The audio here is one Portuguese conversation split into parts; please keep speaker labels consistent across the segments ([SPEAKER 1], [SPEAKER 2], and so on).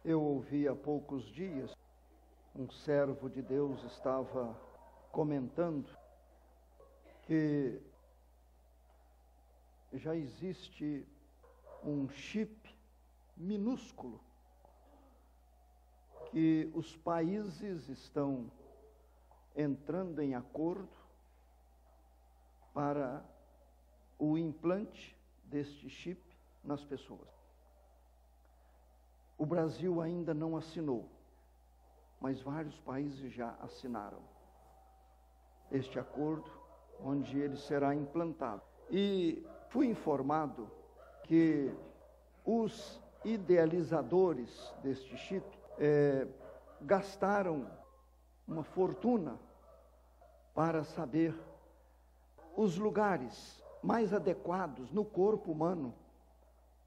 [SPEAKER 1] Eu ouvi há poucos dias, um servo de Deus estava comentando que já existe um chip minúsculo que os países estão entrando em acordo para o implante deste chip nas pessoas. O Brasil ainda não assinou, mas vários países já assinaram este acordo, onde ele será implantado. E fui informado que os idealizadores deste chip gastaram uma fortuna para saber os lugares mais adequados no corpo humano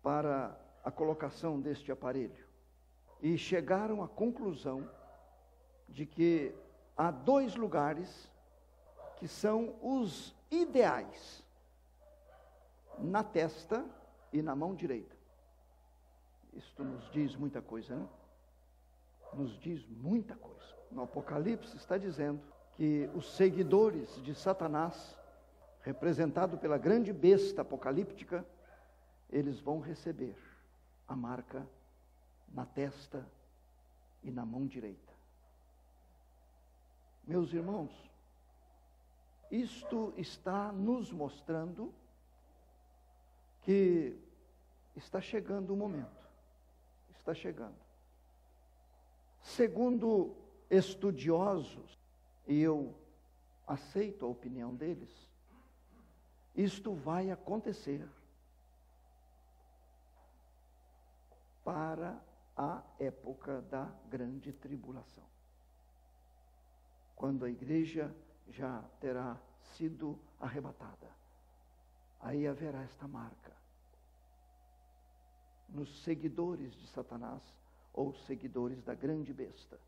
[SPEAKER 1] para a colocação deste aparelho. E chegaram à conclusão de que há 2 lugares que são os ideais, na testa e na mão direita. Isto nos diz muita coisa, né? Nos diz muita coisa. No Apocalipse está dizendo que os seguidores de Satanás, representado pela grande besta apocalíptica, eles vão receber a marca na testa e na mão direita. Meus irmãos, isto está nos mostrando que está chegando o momento. Está chegando. Segundo estudiosos, e eu aceito a opinião deles, isto vai acontecer para a época da grande tribulação, quando a igreja já terá sido arrebatada. Aí haverá esta marca nos seguidores de Satanás ou seguidores da grande besta.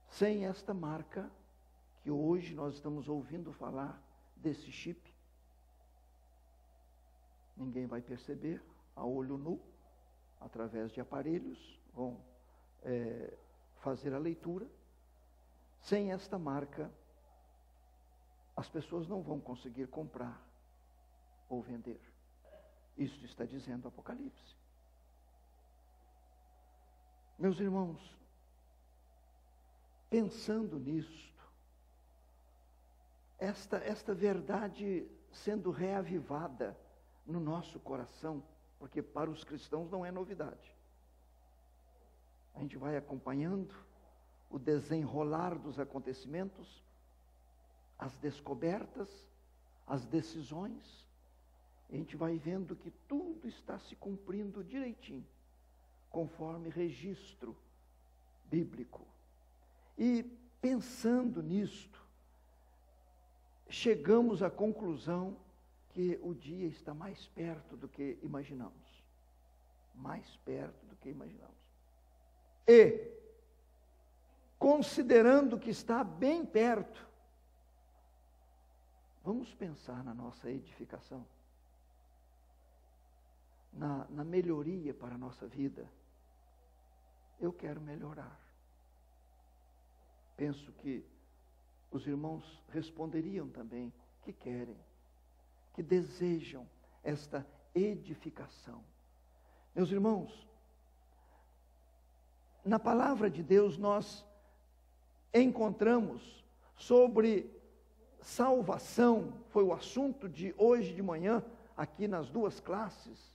[SPEAKER 1] Sem esta marca, que hoje nós estamos ouvindo falar desse chip, ninguém vai perceber a olho nu, através de aparelhos, vão fazer a leitura. Sem esta marca, as pessoas não vão conseguir comprar ou vender. Isso está dizendo o Apocalipse. Meus irmãos, pensando nisto, esta verdade sendo reavivada no nosso coração, porque para os cristãos não é novidade. A gente vai acompanhando o desenrolar dos acontecimentos, as descobertas, as decisões, a gente vai vendo que tudo está se cumprindo direitinho, conforme registro bíblico. E pensando nisto, chegamos à conclusão que o dia está mais perto do que imaginamos. Mais perto do que imaginamos. E, considerando que está bem perto, vamos pensar na nossa edificação, na melhoria para a nossa vida. Eu quero melhorar. Penso que os irmãos responderiam também que querem, que desejam esta edificação. Meus irmãos, na palavra de Deus nós encontramos sobre salvação, foi o assunto de hoje de manhã, aqui nas 2 classes.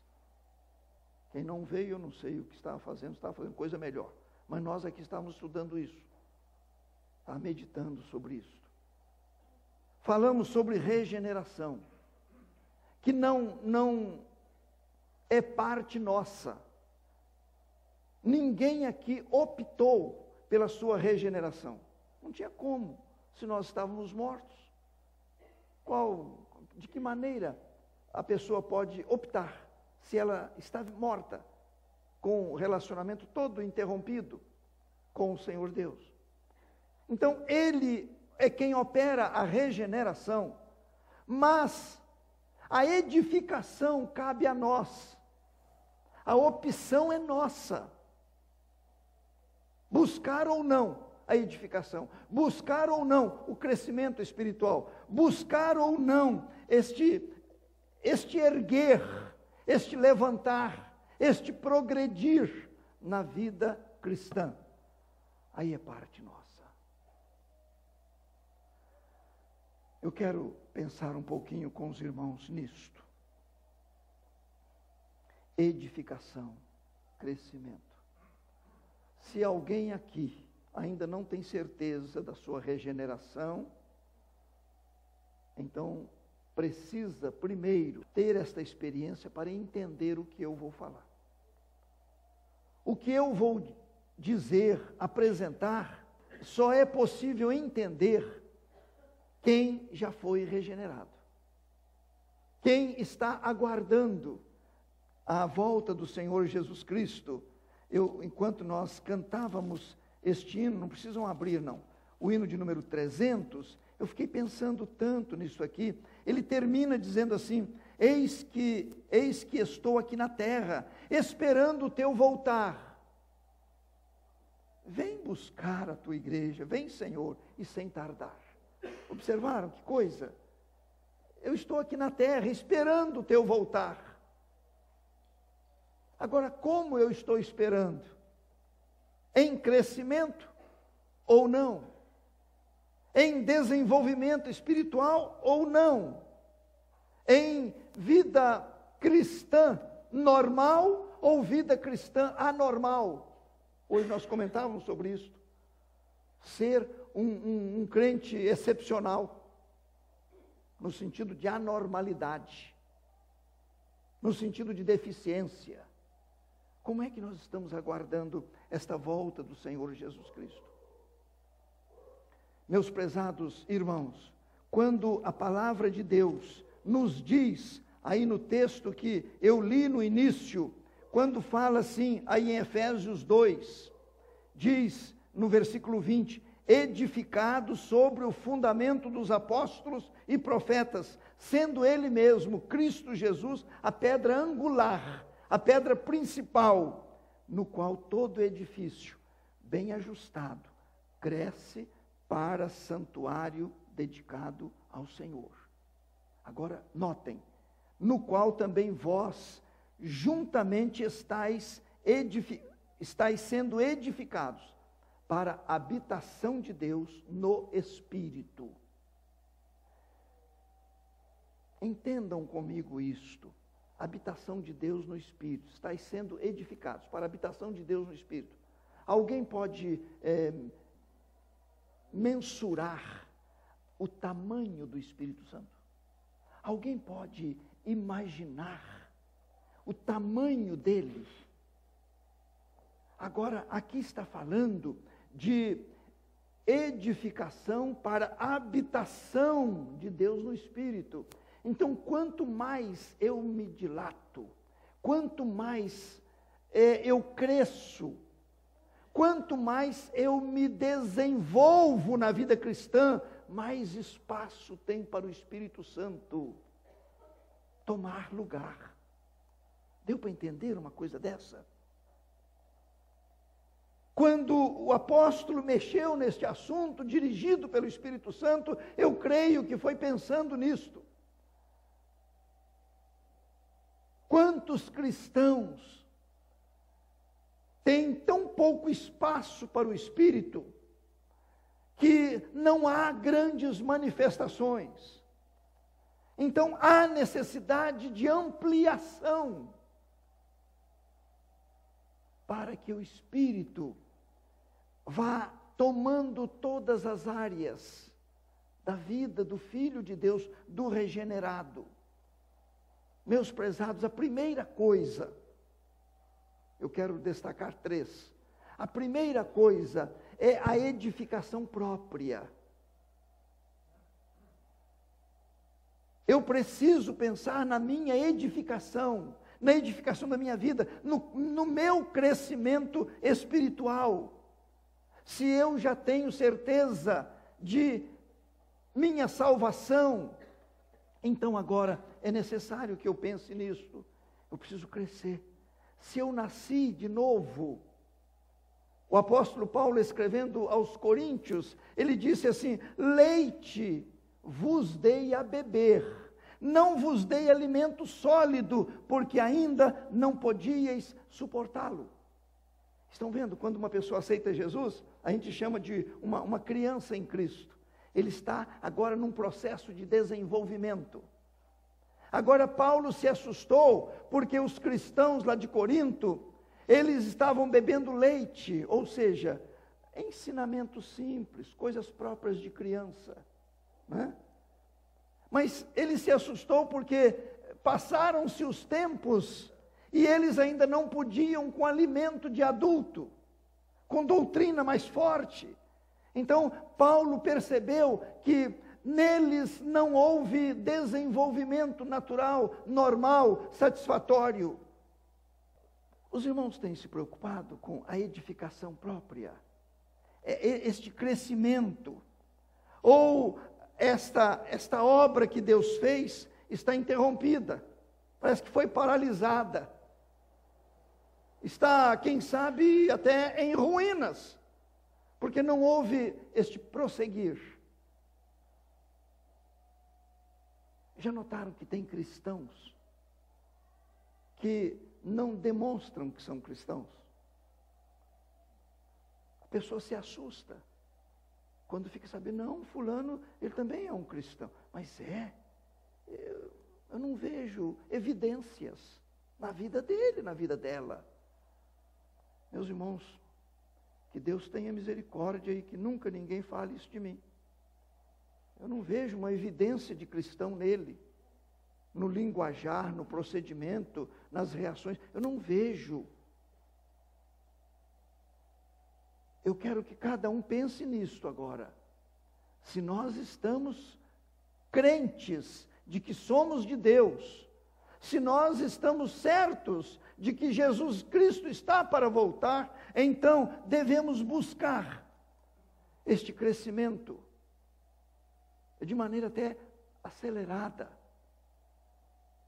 [SPEAKER 1] Quem não veio, eu não sei o que estava fazendo coisa melhor. Mas nós aqui estávamos estudando isso. Está meditando sobre isso. Falamos sobre regeneração, que não é parte nossa. Ninguém aqui optou pela sua regeneração. Não tinha como, se nós estávamos mortos. De que maneira a pessoa pode optar, se ela está morta, com o relacionamento todo interrompido com o Senhor Deus? Então, Ele é quem opera a regeneração, mas a edificação cabe a nós. A opção é nossa. Buscar ou não a edificação, buscar ou não o crescimento espiritual, buscar ou não este erguer, este levantar, este progredir na vida cristã. Aí é parte nossa. Eu quero pensar um pouquinho com os irmãos nisto. Edificação, crescimento. Se alguém aqui ainda não tem certeza da sua regeneração, então precisa primeiro ter esta experiência para entender o que eu vou falar. O que eu vou dizer, apresentar, só é possível entender quem já foi regenerado. Quem está aguardando a volta do Senhor Jesus Cristo. Enquanto nós cantávamos este hino, não precisam abrir não, o hino de número 300, eu fiquei pensando tanto nisso aqui. Ele termina dizendo assim: eis que estou aqui na terra, esperando o teu voltar. Vem buscar a tua igreja, vem, Senhor, e sem tardar. Observaram que coisa? Eu estou aqui na terra, esperando o teu voltar. Agora, como eu estou esperando? Em crescimento ou não? Em desenvolvimento espiritual ou não? Em vida cristã normal ou vida cristã anormal? Hoje nós comentávamos sobre isso. Ser um crente excepcional, no sentido de anormalidade, no sentido de deficiência. Como é que nós estamos aguardando esta volta do Senhor Jesus Cristo? Meus prezados irmãos, quando a palavra de Deus nos diz, aí no texto que eu li no início, quando fala assim, aí em Efésios 2, diz no versículo 20, edificado sobre o fundamento dos apóstolos e profetas, sendo ele mesmo, Cristo Jesus, a pedra angular, a pedra principal, no qual todo edifício, bem ajustado, cresce para santuário dedicado ao Senhor. Agora, notem, no qual também vós, juntamente estáis sendo edificados, para a habitação de Deus no Espírito. Entendam comigo isto. Habitação de Deus no Espírito. Estais sendo edificados para a habitação de Deus no Espírito. Alguém pode mensurar o tamanho do Espírito Santo? Alguém pode imaginar o tamanho dele? Agora, aqui está falando de edificação para a habitação de Deus no Espírito. Então, quanto mais eu me dilato, quanto mais eu cresço, quanto mais eu me desenvolvo na vida cristã, mais espaço tem para o Espírito Santo tomar lugar. Deu para entender uma coisa dessa? Quando o apóstolo mexeu neste assunto, dirigido pelo Espírito Santo, eu creio que foi pensando nisto. Quantos cristãos têm tão pouco espaço para o Espírito, que não há grandes manifestações. Então, há necessidade de ampliação, para que o Espírito vá tomando todas as áreas da vida do Filho de Deus, do regenerado. Meus prezados, a primeira coisa, eu quero destacar 3. A primeira coisa é a edificação própria. Eu preciso pensar na minha edificação, na edificação da minha vida, no meu crescimento espiritual. Se eu já tenho certeza de minha salvação, então agora é necessário que eu pense nisso. Eu preciso crescer se eu nasci de novo. O apóstolo Paulo, escrevendo aos Coríntios, ele disse assim: leite vos dei a beber, não vos dei alimento sólido, porque ainda não podíeis suportá-lo. Estão vendo? Quando uma pessoa aceita Jesus, a gente chama de uma criança em Cristo. Ele está agora num processo de desenvolvimento. Agora Paulo se assustou, porque os cristãos lá de Corinto, eles estavam bebendo leite, ou seja, ensinamentos simples, coisas próprias de criança, né? Mas ele se assustou porque passaram-se os tempos e eles ainda não podiam com alimento de adulto, com doutrina mais forte. Então Paulo percebeu que neles não houve desenvolvimento natural, normal, satisfatório. Os irmãos têm se preocupado com a edificação própria, este crescimento, ou esta obra que Deus fez está interrompida, parece que foi paralisada, está, quem sabe, até em ruínas, porque não houve este prosseguir. Já notaram que tem cristãos que não demonstram que são cristãos? A pessoa se assusta quando fica sabendo, não, fulano, ele também é um cristão. Mas eu não vejo evidências na vida dele, na vida dela. Meus irmãos, que Deus tenha misericórdia e que nunca ninguém fale isso de mim. Eu não vejo uma evidência de cristão nele, no linguajar, no procedimento, nas reações. Eu não vejo. Eu quero que cada um pense nisto agora. Se nós estamos crentes de que somos de Deus, se nós estamos certos de que Jesus Cristo está para voltar, então devemos buscar este crescimento de maneira até acelerada.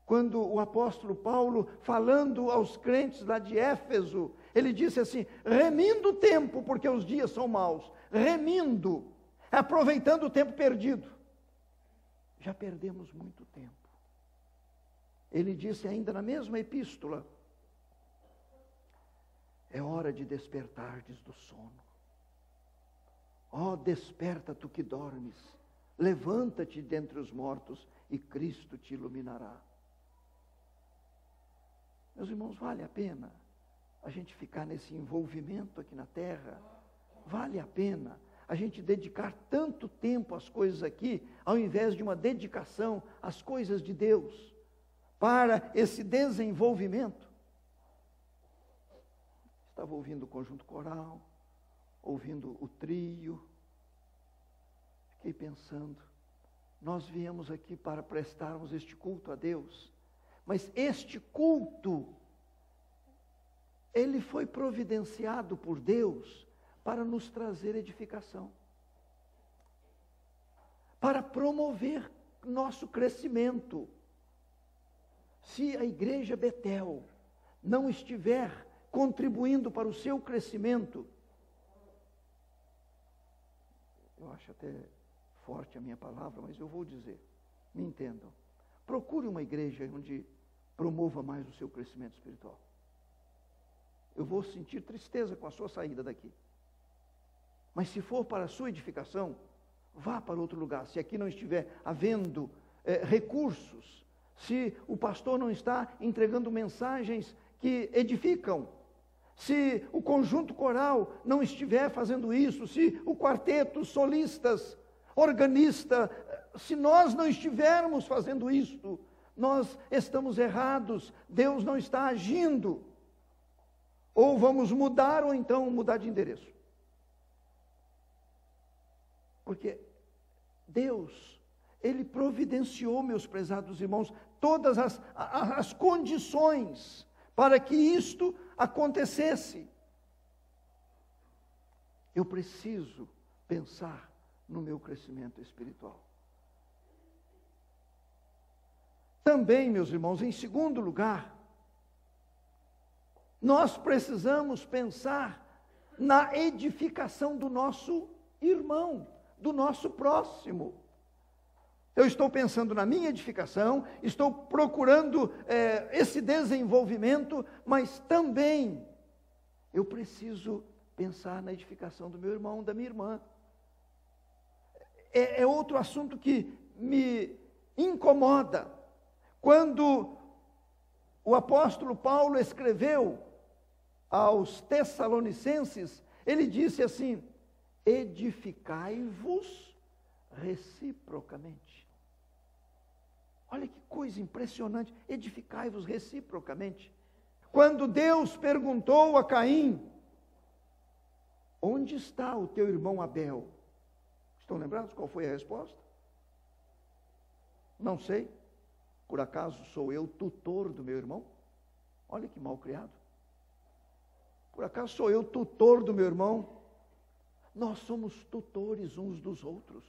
[SPEAKER 1] Quando o apóstolo Paulo, falando aos crentes lá de Éfeso, ele disse assim, remindo o tempo, porque os dias são maus, remindo, aproveitando o tempo perdido. Já perdemos muito tempo. Ele disse ainda na mesma epístola, é hora de despertardes do sono. Ó, desperta tu que dormes, levanta-te dentre os mortos e Cristo te iluminará. Meus irmãos, vale a pena a gente ficar nesse envolvimento aqui na terra? Vale a pena a gente dedicar tanto tempo às coisas aqui, ao invés de uma dedicação às coisas de Deus, para esse desenvolvimento? Estava ouvindo o conjunto coral, ouvindo o trio, fiquei pensando, nós viemos aqui para prestarmos este culto a Deus, mas este culto, ele foi providenciado por Deus para nos trazer edificação, para promover nosso crescimento. Se a igreja Betel não estiver contribuindo para o seu crescimento, eu acho até forte a minha palavra, mas eu vou dizer, me entendam. Procure uma igreja onde promova mais o seu crescimento espiritual. Eu vou sentir tristeza com a sua saída daqui. Mas se for para a sua edificação, vá para outro lugar. Se aqui não estiver havendo recursos, se o pastor não está entregando mensagens que edificam, se o conjunto coral não estiver fazendo isso, se o quarteto, solistas, organista, se nós não estivermos fazendo isto, nós estamos errados, Deus não está agindo. Ou vamos mudar, ou então mudar de endereço. Porque Deus, Ele providenciou, meus prezados irmãos, todas as condições para que isto acontecesse. Eu preciso pensar no meu crescimento espiritual. Também, meus irmãos, em segundo lugar, nós precisamos pensar na edificação do nosso irmão, do nosso próximo. Eu estou pensando na minha edificação, estou procurando esse desenvolvimento, mas também eu preciso pensar na edificação do meu irmão, da minha irmã. É outro assunto que me incomoda. Quando o apóstolo Paulo escreveu aos Tessalonicenses, ele disse assim: edificai-vos reciprocamente. Olha que coisa impressionante, edificai-vos reciprocamente. Quando Deus perguntou a Caim: onde está o teu irmão Abel? Estão lembrados qual foi a resposta? Não sei. Por acaso sou eu tutor do meu irmão? Olha que mal criado. Por acaso sou eu tutor do meu irmão? Nós somos tutores uns dos outros.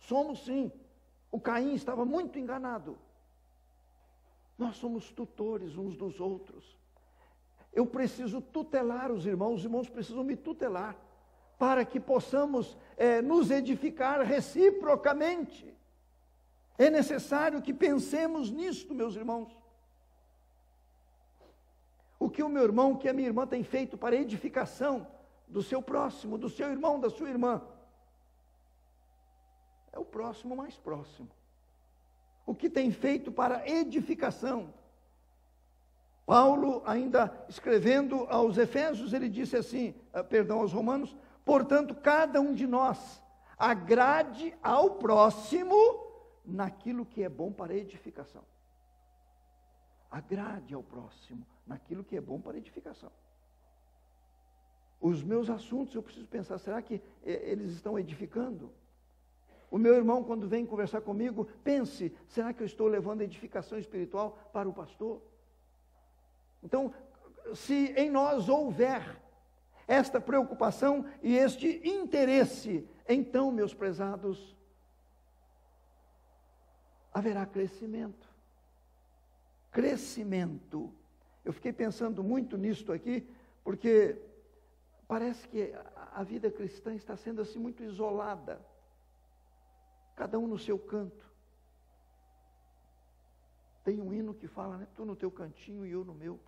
[SPEAKER 1] Somos sim. O Caim estava muito enganado. Nós somos tutores uns dos outros. Eu preciso tutelar os irmãos precisam me tutelar, para que possamos nos edificar reciprocamente. É necessário que pensemos nisto, meus irmãos. O que o meu irmão, que a minha irmã tem feito para a edificação do seu próximo, do seu irmão, da sua irmã, é o próximo mais próximo. O que tem feito para a edificação. Paulo, ainda escrevendo aos Efésios, ele disse assim, aos Romanos: portanto, cada um de nós agrade ao próximo naquilo que é bom para a edificação. Agrade ao próximo naquilo que é bom para a edificação. Os meus assuntos, eu preciso pensar, será que eles estão edificando? O meu irmão, quando vem conversar comigo, pense, será que eu estou levando a edificação espiritual para o pastor? Então, se em nós houver esta preocupação e este interesse, então, meus prezados, haverá crescimento. Crescimento. Eu fiquei pensando muito nisto aqui, porque parece que a vida cristã está sendo assim muito isolada. Cada um no seu canto. Tem um hino que fala, né? Tu no teu cantinho e eu no meu.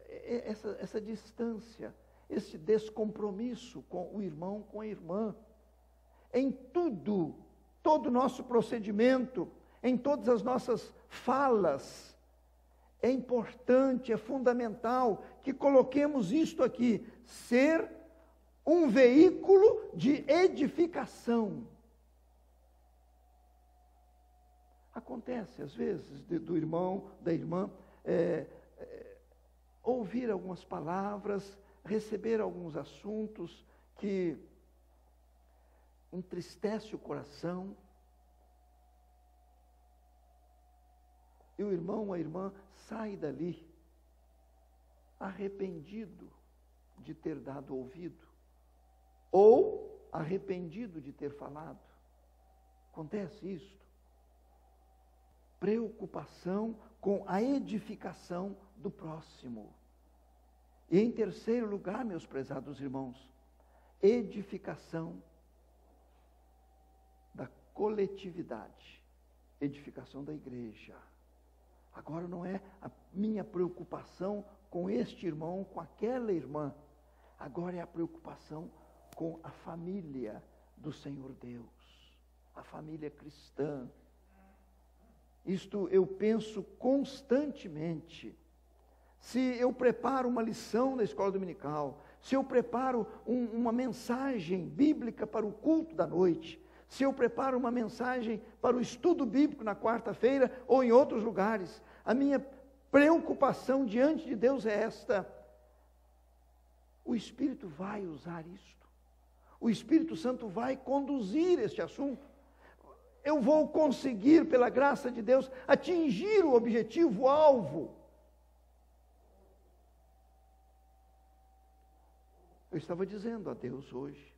[SPEAKER 1] Essa distância, esse descompromisso com o irmão, com a irmã. Em tudo, todo o nosso procedimento, em todas as nossas falas, é importante, é fundamental que coloquemos isto aqui, ser um veículo de edificação. Acontece, às vezes, do irmão, da irmã, ouvir algumas palavras, receber alguns assuntos que entristece o coração. E o irmão, a irmã, sai dali arrependido de ter dado ouvido, ou arrependido de ter falado. Acontece isso. Preocupação com a edificação do próximo. E em terceiro lugar, meus prezados irmãos, edificação da coletividade, edificação da igreja. Agora não é a minha preocupação com este irmão, com aquela irmã, agora é a preocupação com a família do Senhor Deus, a família cristã. Isto eu penso constantemente. Se eu preparo uma lição na escola dominical, se eu preparo uma mensagem bíblica para o culto da noite, se eu preparo uma mensagem para o estudo bíblico na quarta-feira ou em outros lugares, a minha preocupação diante de Deus é esta: o Espírito vai usar isto, o Espírito Santo vai conduzir este assunto. Eu vou conseguir, pela graça de Deus, atingir o objetivo, o alvo. Eu estava dizendo a Deus hoje: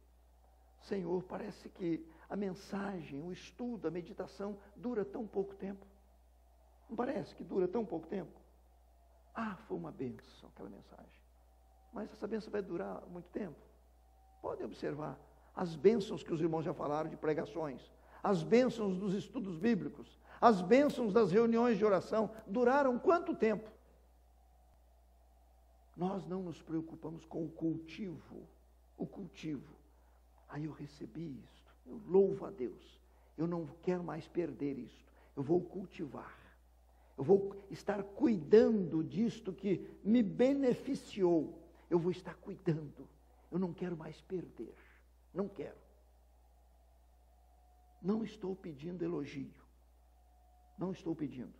[SPEAKER 1] Senhor, parece que a mensagem, o estudo, a meditação dura tão pouco tempo. Não parece que dura tão pouco tempo? Foi uma bênção aquela mensagem. Mas essa bênção vai durar muito tempo. Podem observar as bênçãos que os irmãos já falaram de pregações, as bênçãos dos estudos bíblicos, as bênçãos das reuniões de oração, duraram quanto tempo? Nós não nos preocupamos com o cultivo. Aí eu recebi isto, eu louvo a Deus, eu não quero mais perder isto, eu vou cultivar, eu vou estar cuidando disto que me beneficiou, eu vou estar cuidando, eu não quero mais perder, não quero. Não estou pedindo elogio, não estou pedindo,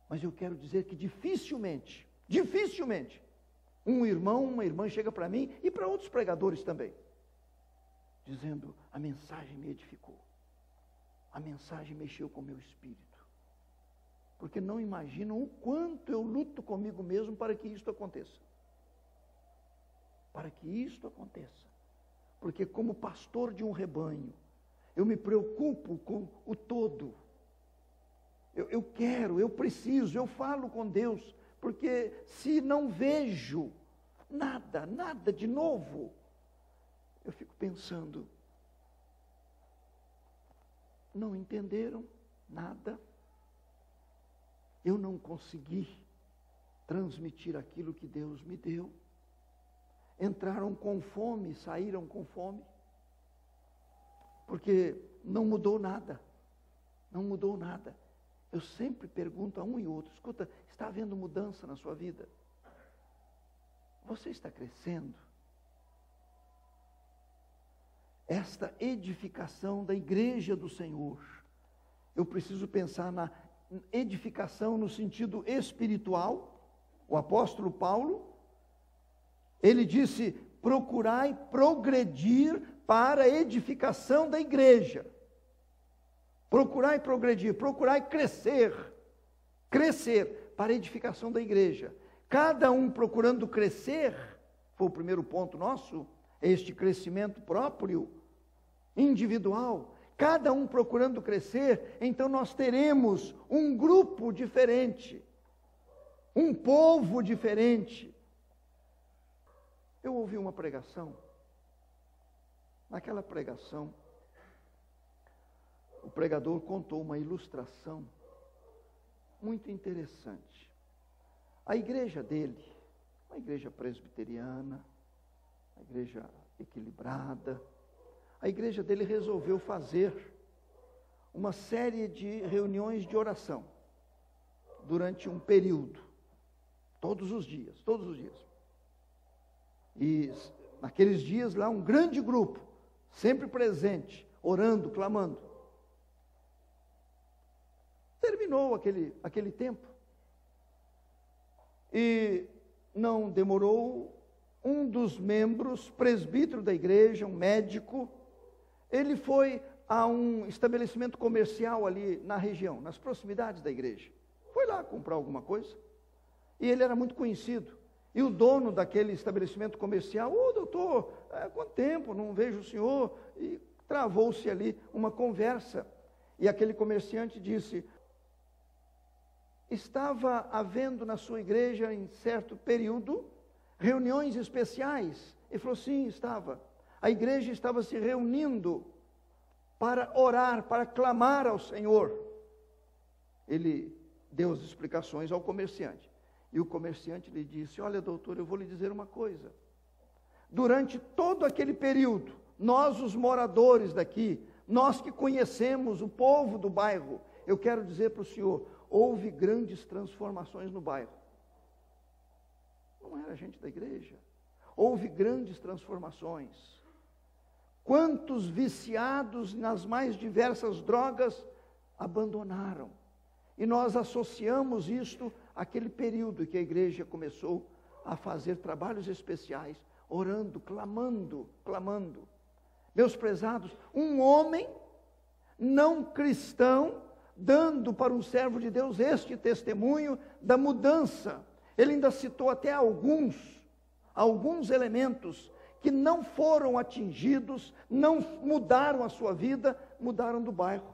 [SPEAKER 1] mas eu quero dizer que dificilmente, um irmão, uma irmã chega para mim e para outros pregadores também, dizendo: a mensagem me edificou, a mensagem mexeu com o meu espírito, porque não imaginam o quanto eu luto comigo mesmo para que isto aconteça. Porque como pastor de um rebanho, eu me preocupo com o todo. Eu quero, eu preciso, eu falo com Deus, porque se não vejo nada de novo, eu fico pensando, não entenderam nada, eu não consegui transmitir aquilo que Deus me deu, entraram com fome, saíram com fome, porque não mudou nada. Eu sempre pergunto a um e outro: escuta, está havendo mudança na sua vida? Você está crescendo? Esta edificação da igreja do Senhor, eu preciso pensar na edificação no sentido espiritual. O apóstolo Paulo, ele disse: procurai progredir para a edificação da igreja. Procurai progredir, procurai crescer para a edificação da igreja. Cada um procurando crescer, foi o primeiro ponto nosso, este crescimento próprio, individual. Cada um procurando crescer, então nós teremos um grupo diferente, um povo diferente. Eu ouvi uma pregação, naquela pregação, o pregador contou uma ilustração muito interessante. A igreja dele, uma igreja presbiteriana, uma igreja equilibrada, a igreja dele resolveu fazer uma série de reuniões de oração, durante um período, todos os dias. E naqueles dias lá, um grande grupo, sempre presente, orando, clamando. Terminou aquele tempo, e não demorou, um dos membros, presbítero da igreja, um médico, ele foi a um estabelecimento comercial ali na região, nas proximidades da igreja. Foi lá comprar alguma coisa, e ele era muito conhecido. E o dono daquele estabelecimento comercial: doutor, há quanto tempo não vejo o senhor? E travou-se ali uma conversa. E aquele comerciante disse: estava havendo na sua igreja, em certo período, reuniões especiais? Ele falou: sim, estava. A igreja estava se reunindo para orar, para clamar ao Senhor. Ele deu as explicações ao comerciante. E o comerciante lhe disse: olha, doutor, eu vou lhe dizer uma coisa. Durante todo aquele período, nós, os moradores daqui, nós que conhecemos o povo do bairro, eu quero dizer para o senhor, houve grandes transformações no bairro. Não era gente da igreja. Houve grandes transformações. Quantos viciados nas mais diversas drogas abandonaram? E nós associamos isto àquele período que a igreja começou a fazer trabalhos especiais, orando, clamando. Meus prezados, um homem não cristão, dando para um servo de Deus este testemunho da mudança. Ele ainda citou até alguns elementos que não foram atingidos, não mudaram a sua vida, mudaram do bairro,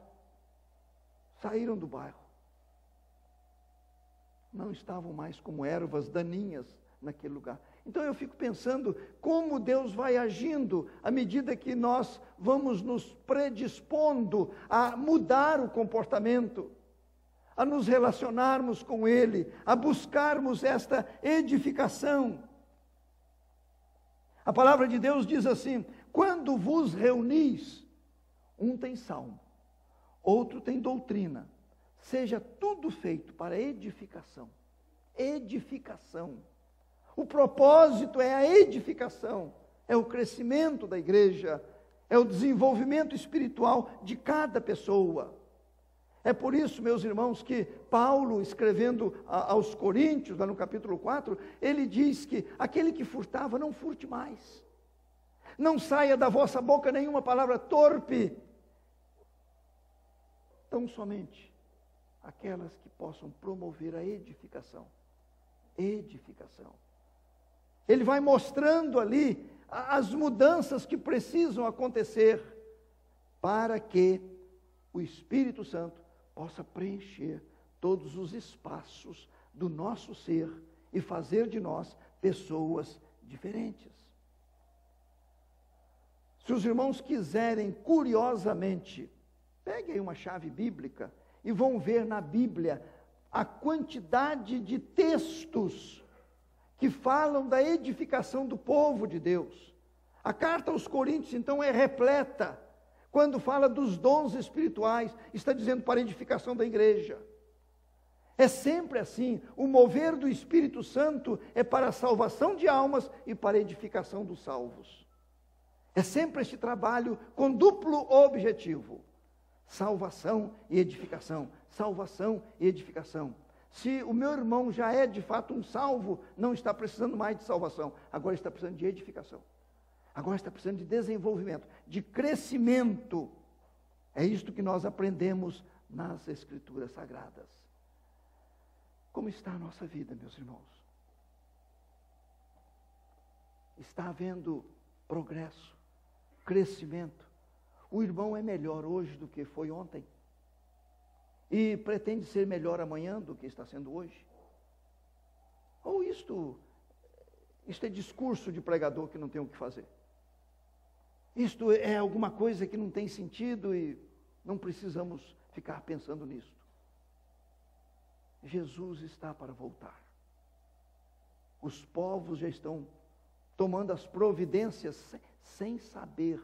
[SPEAKER 1] saíram do bairro. não estavam mais como ervas daninhas naquele lugar. Então eu fico pensando como Deus vai agindo à medida que nós vamos nos predispondo a mudar o comportamento, a nos relacionarmos com Ele, a buscarmos esta edificação. A palavra de Deus diz assim: quando vos reunis, um tem salmo, outro tem doutrina, seja tudo feito para edificação. Edificação. O propósito é a edificação, é o crescimento da igreja, é o desenvolvimento espiritual de cada pessoa. É por isso, meus irmãos, que Paulo, escrevendo aos Coríntios, lá no capítulo 4, ele diz que aquele que furtava, não furte mais. Não saia da vossa boca nenhuma palavra torpe. Tão somente aquelas que possam promover a edificação. Edificação. Ele vai mostrando ali as mudanças que precisam acontecer para que o Espírito Santo possa preencher todos os espaços do nosso ser e fazer de nós pessoas diferentes. Se os irmãos quiserem, curiosamente, peguem uma chave bíblica e vão ver na Bíblia a quantidade de textos que falam da edificação do povo de Deus. A carta aos Coríntios, então, é repleta. Quando fala dos dons espirituais, está dizendo para a edificação da igreja. É sempre assim, o mover do Espírito Santo é para a salvação de almas e para a edificação dos salvos. É sempre este trabalho com duplo objetivo: salvação e edificação, salvação e edificação. Se o meu irmão já é de fato um salvo, não está precisando mais de salvação, agora está precisando de edificação. Agora está precisando de desenvolvimento, de crescimento. É isto que nós aprendemos nas Escrituras Sagradas. Como está a nossa vida, meus irmãos? Está havendo progresso, crescimento. O irmão é melhor hoje do que foi ontem? E pretende ser melhor amanhã do que está sendo hoje? Ou isto é discurso de pregador que não tem o que fazer? Isto é alguma coisa que não tem sentido e não precisamos ficar pensando nisto. Jesus está para voltar. Os povos já estão tomando as providências sem saber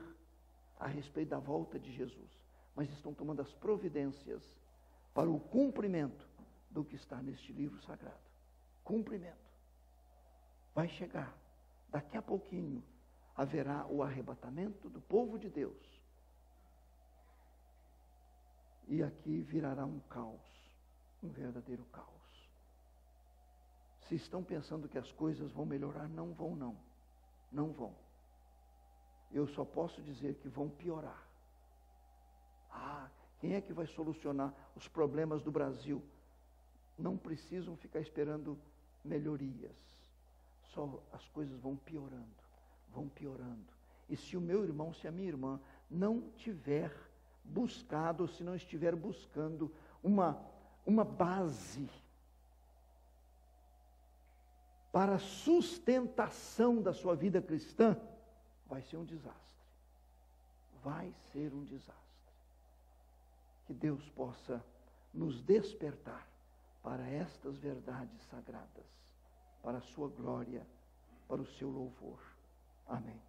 [SPEAKER 1] a respeito da volta de Jesus, mas estão tomando as providências para o cumprimento do que está neste livro sagrado. Cumprimento. Vai chegar. Daqui a pouquinho haverá o arrebatamento do povo de Deus. E aqui virará um caos, um verdadeiro caos. Se estão pensando que as coisas vão melhorar, não vão não. Não vão. Eu só posso dizer que vão piorar. Quem é que vai solucionar os problemas do Brasil? Não precisam ficar esperando melhorias. Só as coisas vão piorando, vão piorando. E se o meu irmão, se a minha irmã não tiver buscado, ou se não estiver buscando uma base para a sustentação da sua vida cristã, vai ser um desastre. Vai ser um desastre. Que Deus possa nos despertar para estas verdades sagradas, para a sua glória, para o seu louvor. Amém.